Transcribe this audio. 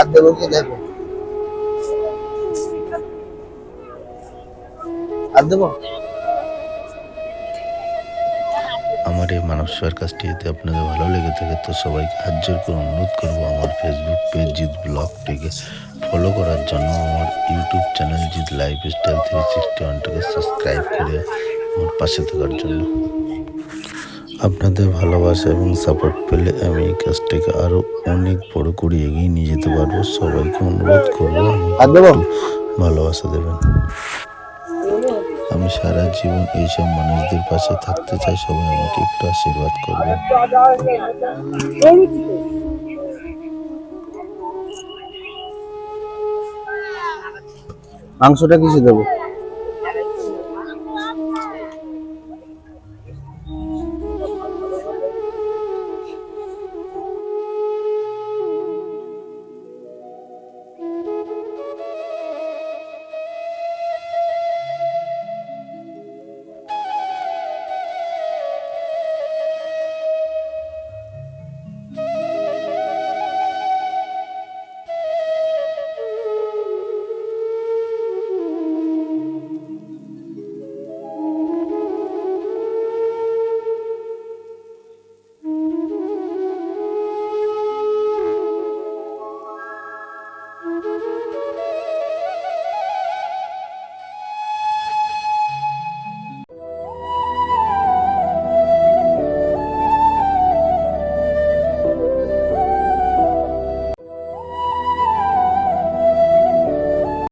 হাত দেবো কি দেখো, হাত দেবো। আমার এই মানব সেবার কাজটি যদি আপনাদের ভালো লেগে থাকে তো সবাইকে হাত জোর করে অনুরোধ করবো আমার ফেসবুক পেজ জিৎ ব্লগটিকে ফলো করার জন্য, আমার ইউটিউব চ্যানেল জিৎ লাইফস্টাইল 361টিকে সাবস্ক্রাইব করে আমার পাশে থাকার জন্য। আপনাদের ভালোবাসা এবং সাপোর্ট পেলে আমি এই কাজটাকে আরও অনেক বড় করে এগিয়ে নিয়ে যেতে পারবো। সবাইকে অনুরোধ করবো আমাকে হাত দেবো। একটু ভালোবাসা দেবেন। আমি সারা জীবন এইসব মানুষদের পাশে থাকতে চাই, সবাই আমাকে একটু আশীর্বাদ করবেন। মাংসটা কিসে দেবো?